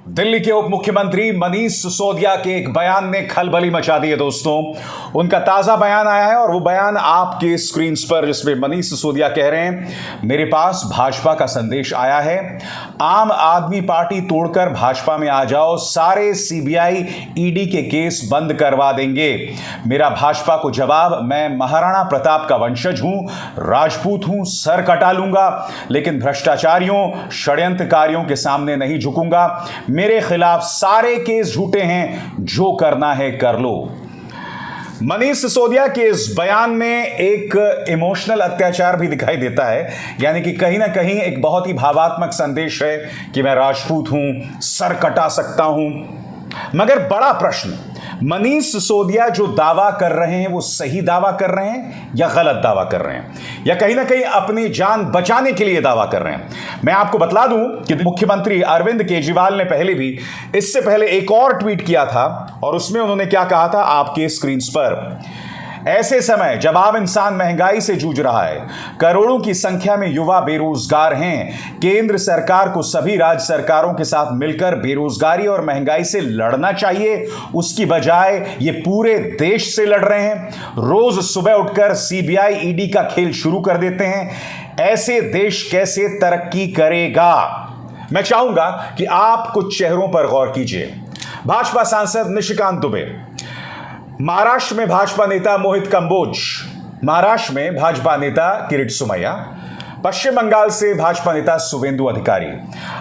दिल्ली के उप मुख्यमंत्री मनीष सिसोदिया के एक बयान ने खलबली मचा दी है दोस्तों। उनका ताजा बयान आया है और वो बयान आपके स्क्रीन पर, जिसमें मनीष सिसोदिया कह रहे हैं, मेरे पास भाजपा का संदेश आया है, आम आदमी पार्टी तोड़कर भाजपा में आ जाओ, सारे सीबीआई ईडी के केस बंद करवा देंगे। मेरा भाजपा को जवाब, मैं महाराणा प्रताप का वंशज हूं, राजपूत हूं, सर कटा लूंगा, लेकिन भ्रष्टाचारियों षड्यंत्रकारियों के सामने नहीं झुकूंगा। मेरे खिलाफ सारे केस झूठे हैं, जो करना है कर लो। मनीष सिसोदिया के इस बयान में एक इमोशनल अत्याचार भी दिखाई देता है, यानी कि कहीं ना कहीं एक बहुत ही भावात्मक संदेश है कि मैं राजपूत हूं, सर कटा सकता हूं। मगर बड़ा प्रश्न, मनीष सिसोदिया जो दावा कर रहे हैं वो सही दावा कर रहे हैं या गलत दावा कर रहे हैं, या कहीं ना कहीं अपनी जान बचाने के लिए दावा कर रहे हैं। मैं आपको बतला दूं कि मुख्यमंत्री अरविंद केजरीवाल ने पहले भी, इससे पहले एक और ट्वीट किया था और उसमें उन्होंने क्या कहा था आपके स्क्रीन पर। ऐसे समय जब आम इंसान महंगाई से जूझ रहा है, करोड़ों की संख्या में युवा बेरोजगार हैं, केंद्र सरकार को सभी राज्य सरकारों के साथ मिलकर बेरोजगारी और महंगाई से लड़ना चाहिए, उसकी बजाय ये पूरे देश से लड़ रहे हैं। रोज सुबह उठकर सीबीआई ईडी का खेल शुरू कर देते हैं। ऐसे देश कैसे तरक्की करेगा? मैं चाहूंगा कि आप कुछ चेहरों पर गौर कीजिए। भाजपा सांसद निशिकांत दुबे, महाराष्ट्र में भाजपा नेता मोहित कंबोज, महाराष्ट्र में भाजपा नेता किरीट सोमैया, पश्चिम बंगाल से भाजपा नेता शुवेंदु अधिकारी।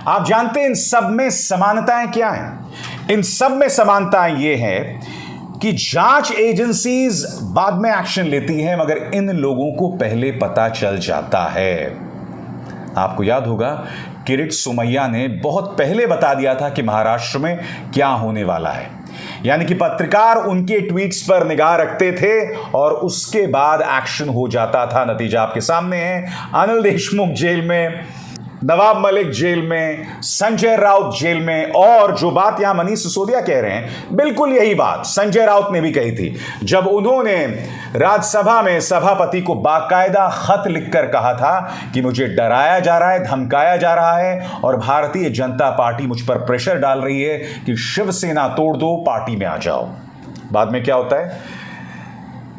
आप जानते हैं इन सब में समानताएं क्या हैं? इन सब में समानताएं ये है कि जांच एजेंसीज बाद में एक्शन लेती हैं, मगर इन लोगों को पहले पता चल जाता है। आपको याद होगा, किरीट सोमैया ने बहुत पहले बता दिया था कि महाराष्ट्र में क्या होने वाला है, यानी कि पत्रकार उनके ट्वीट्स पर निगाह रखते थे और उसके बाद एक्शन हो जाता था। नतीजा आपके सामने है, अनिल देशमुख जेल में, नवाब मलिक जेल में, संजय राउत जेल में। और जो बात यहां मनीष सिसोदिया कह रहे हैं, बिल्कुल यही बात संजय राउत ने भी कही थी, जब उन्होंने राज्यसभा में सभापति को बाकायदा खत लिखकर कहा था कि मुझे डराया जा रहा है, धमकाया जा रहा है और भारतीय जनता पार्टी मुझ पर प्रेशर डाल रही है कि शिवसेना तोड़ दो, पार्टी में आ जाओ। बाद में क्या होता है?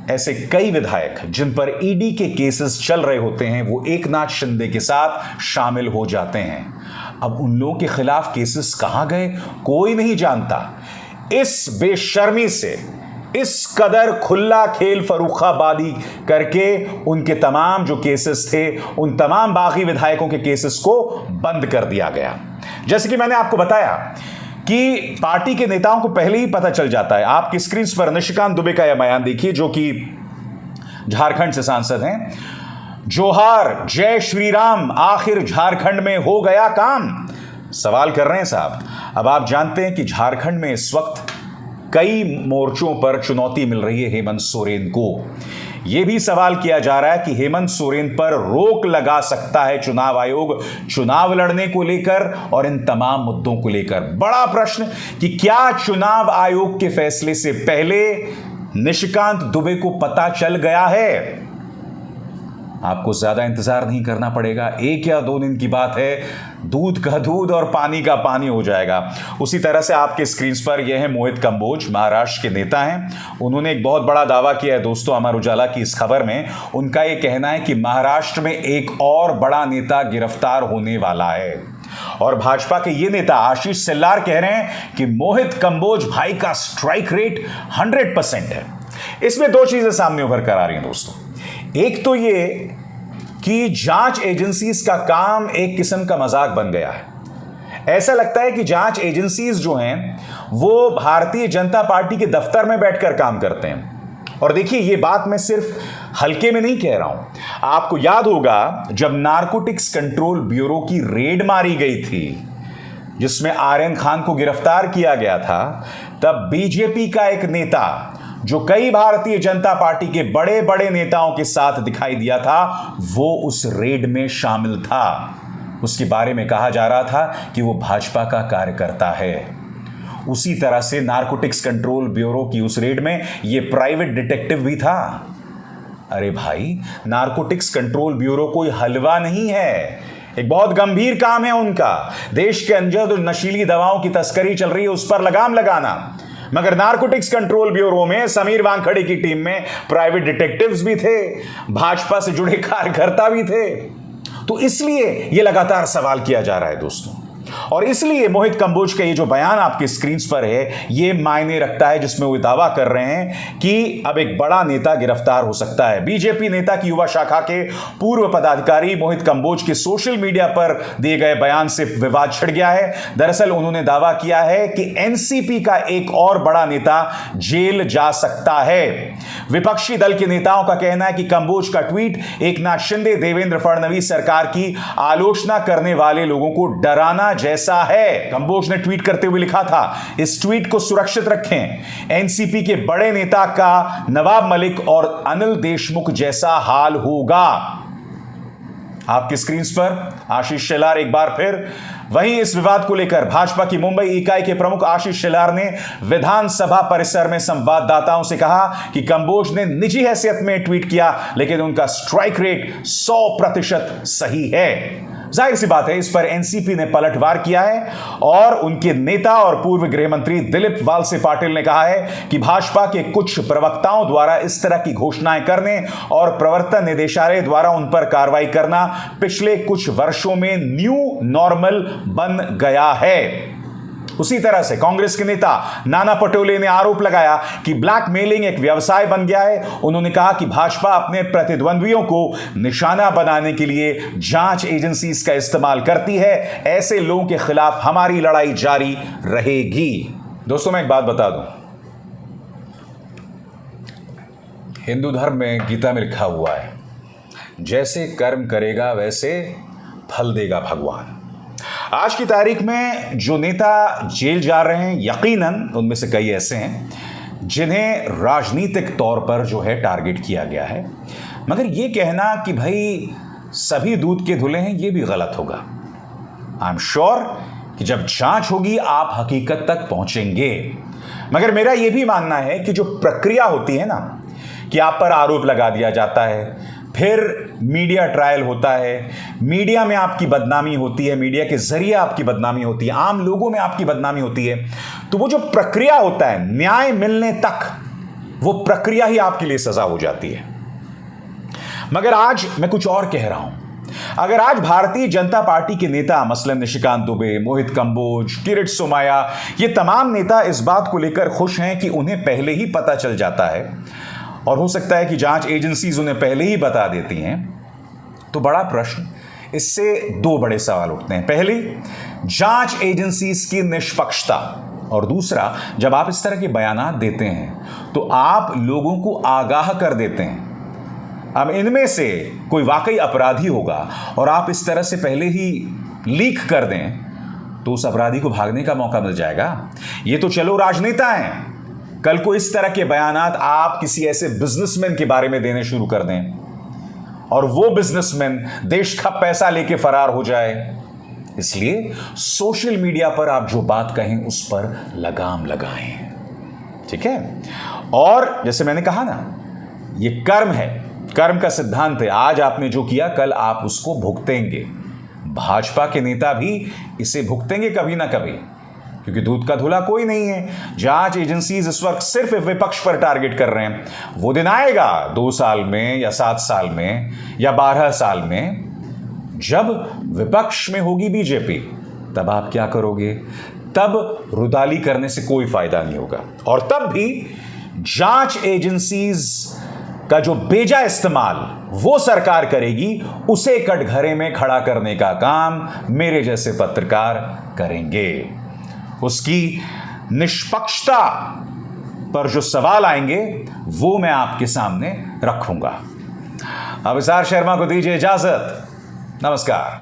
ऐसे कई विधायक जिन पर ईडी के केसेस चल रहे होते हैं, वो एकनाथ शिंदे के साथ शामिल हो जाते हैं। अब उन लोगों के खिलाफ केसेस कहां गए, कोई नहीं जानता। इस बेशर्मी से, इस कदर खुला खेल फरूखाबादी करके उनके तमाम जो केसेस थे, उन तमाम बागी विधायकों के केसेस को बंद कर दिया गया। जैसे कि मैंने आपको बताया कि पार्टी के नेताओं को पहले ही पता चल जाता है। आपकी स्क्रीन पर निशिकांत दुबे का यह बयान देखिए, जो कि झारखंड से सांसद हैं। जोहार, जय श्री राम, आखिर झारखंड में हो गया काम, सवाल कर रहे हैं साहब। अब आप जानते हैं कि झारखंड में इस वक्त कई मोर्चों पर चुनौती मिल रही है हेमंत सोरेन को। यह भी सवाल किया जा रहा है कि हेमंत सोरेन पर रोक लगा सकता है चुनाव आयोग, चुनाव लड़ने को लेकर और इन तमाम मुद्दों को लेकर। बड़ा प्रश्न कि क्या चुनाव आयोग के फैसले से पहले निशिकांत दुबे को पता चल गया है? आपको ज्यादा इंतजार नहीं करना पड़ेगा, 1 या 2 दिन की बात है, दूध का दूध और पानी का पानी हो जाएगा। उसी तरह से आपके स्क्रीन पर यह है मोहित कंबोज, महाराष्ट्र के नेता हैं। उन्होंने एक बहुत बड़ा दावा किया है दोस्तों अमर उजाला की इस खबर में। उनका यह कहना है कि महाराष्ट्र में एक और बड़ा नेता गिरफ्तार होने वाला है। और भाजपा के ये नेता आशीष सिल्लार कह रहे हैं कि मोहित कंबोज भाई का स्ट्राइक रेट 100% है। इसमें 2 चीजें सामने उभर कर आ रही हैं दोस्तों। एक तो ये कि जांच एजेंसीज का काम एक किस्म का मजाक बन गया है। ऐसा लगता है कि जांच एजेंसीज जो हैं वो भारतीय जनता पार्टी के दफ्तर में बैठकर काम करते हैं। और देखिए, ये बात मैं सिर्फ हल्के में नहीं कह रहा हूं। आपको याद होगा जब नारकोटिक्स कंट्रोल ब्यूरो की रेड मारी गई थी, जिसमें आर्यन खान को गिरफ्तार किया गया था, तब बीजेपी का एक नेता जो कई भारतीय जनता पार्टी के बड़े बड़े नेताओं के साथ दिखाई दिया था, वो उस रेड में शामिल था। उसके बारे में कहा जा रहा था कि वो भाजपा का कार्यकर्ता है। उसी तरह से नारकोटिक्स कंट्रोल ब्यूरो की उस रेड में ये प्राइवेट डिटेक्टिव भी था। अरे भाई, नारकोटिक्स कंट्रोल ब्यूरो कोई हलवा नहीं है, एक बहुत गंभीर काम है उनका। देश के अंदर जो नशीली दवाओं की तस्करी चल रही है उस पर लगाम लगाना। मगर नारकोटिक्स कंट्रोल ब्यूरो में समीर वानखड़े की टीम में प्राइवेट डिटेक्टिव्स भी थे, भाजपा से जुड़े कार्यकर्ता भी थे। तो इसलिए यह लगातार सवाल किया जा रहा है दोस्तों, और इसलिए मोहित कंबोज का ये जो बयान आपके स्क्रीन पर है ये मायने रखता है, जिसमें वो दावा कर रहे हैं कि अब एक बड़ा नेता गिरफ्तार हो सकता है। बीजेपी नेता की युवा शाखा के पूर्व पदाधिकारी मोहित कंबोज के सोशल मीडिया पर दिए गए बयान से विवाद छिड़ गया है। दरअसल उन्होंने दावा किया है कि एनसीपी का एक और बड़ा नेता जेल जा सकता है। विपक्षी दल के नेताओं का कहना है कि कंबोज का ट्वीट एकनाथ शिंदे, देवेंद्र फडणवीस सरकार की आलोचना करने वाले लोगों को डराना जैसा है। कंबोज ने ट्वीट करते हुए लिखा था, इस ट्वीट को सुरक्षित रखें, एनसीपी के बड़े नेता का नवाब मलिक और अनिल देशमुख जैसा हाल होगा। आपकी स्क्रीन पर आशीष शेलार एक बार फिर। वहीं इस विवाद को लेकर भाजपा की मुंबई इकाई के प्रमुख आशीष शेलार ने विधानसभा परिसर में संवाददाताओं से कहा कि कंबोज ने निजी हैसियत में ट्वीट किया, लेकिन उनका स्ट्राइक रेट 100% सही है। जाहिर सी बात है, इस पर एनसीपी ने पलटवार किया है और उनके नेता और पूर्व गृह मंत्री दिलीप वालसे पाटिल ने कहा है कि भाजपा के कुछ प्रवक्ताओं द्वारा इस तरह की घोषणाएं करने और प्रवर्तन निदेशालय द्वारा उन पर कार्रवाई करना पिछले कुछ वर्षों में न्यू नॉर्मल बन गया है। उसी तरह से कांग्रेस के नेता नाना पटोले ने आरोप लगाया कि ब्लैकमेलिंग एक व्यवसाय बन गया है। उन्होंने कहा कि भाजपा अपने प्रतिद्वंद्वियों को निशाना बनाने के लिए जांच एजेंसीज का इस्तेमाल करती है। ऐसे लोगों के खिलाफ हमारी लड़ाई जारी रहेगी। दोस्तों, मैं एक बात बता दूं, हिंदू धर्म में गीता में लिखा हुआ है, जैसे कर्म करेगा वैसे फल देगा भगवान। आज की तारीख में जो नेता जेल जा रहे हैं, यकीनन उनमें से कई ऐसे हैं जिन्हें राजनीतिक तौर पर जो है टारगेट किया गया है। मगर ये कहना कि भाई सभी दूध के धुले हैं, ये भी गलत होगा। आई एम श्योर कि जब जांच होगी आप हकीकत तक पहुंचेंगे। मगर मेरा यह भी मानना है कि जो प्रक्रिया होती है ना, कि आप पर आरोप लगा दिया जाता है, फिर मीडिया ट्रायल होता है, मीडिया में आपकी बदनामी होती है, मीडिया के जरिए आपकी बदनामी होती है, आम लोगों में आपकी बदनामी होती है, तो वो जो प्रक्रिया होता है न्याय मिलने तक, वो प्रक्रिया ही आपके लिए सजा हो जाती है। मगर आज मैं कुछ और कह रहा हूं। अगर आज भारतीय जनता पार्टी के नेता मसलन निशिकांत दुबे, मोहित कंबोज, किरीट सोमैया, ये तमाम नेता इस बात को लेकर खुश हैं कि उन्हें पहले ही पता चल जाता है और हो सकता है कि जांच एजेंसीज उन्हें पहले ही बता देती हैं, तो बड़ा प्रश्न, इससे दो बड़े सवाल उठते हैं। पहली, जांच एजेंसीज की निष्पक्षता, और दूसरा, जब आप इस तरह के बयानात देते हैं तो आप लोगों को आगाह कर देते हैं। अब इनमें से कोई वाकई अपराधी होगा और आप इस तरह से पहले ही लीक कर दें तो उस अपराधी को भागने का मौका मिल जाएगा। ये तो चलो राजनेता हैं, कल को इस तरह के बयानात आप किसी ऐसे बिजनेसमैन के बारे में देने शुरू कर दें और वो बिजनेसमैन देश का पैसा लेके फरार हो जाए। इसलिए सोशल मीडिया पर आप जो बात कहें उस पर लगाम लगाएं, ठीक है। और जैसे मैंने कहा ना, ये कर्म है, कर्म का सिद्धांत है। आज आपने जो किया कल आप उसको भुगतेंगे। भाजपा के नेता भी इसे भुगतेंगे कभी ना कभी, क्योंकि दूध का धुला कोई नहीं है। जांच एजेंसीज इस वक्त सिर्फ विपक्ष पर टारगेट कर रहे हैं। वो दिन आएगा 2 साल में या 7 साल में या 12 साल में, जब विपक्ष में होगी बीजेपी, तब आप क्या करोगे? तब रुदाली करने से कोई फायदा नहीं होगा। और तब भी जांच एजेंसीज का जो बेजा इस्तेमाल वो सरकार करेगी, उसे कटघरे में खड़ा करने का काम मेरे जैसे पत्रकार करेंगे। उसकी निष्पक्षता पर जो सवाल आएंगे वो मैं आपके सामने रखूंगा। अब इसार शर्मा को दीजिए इजाजत। नमस्कार।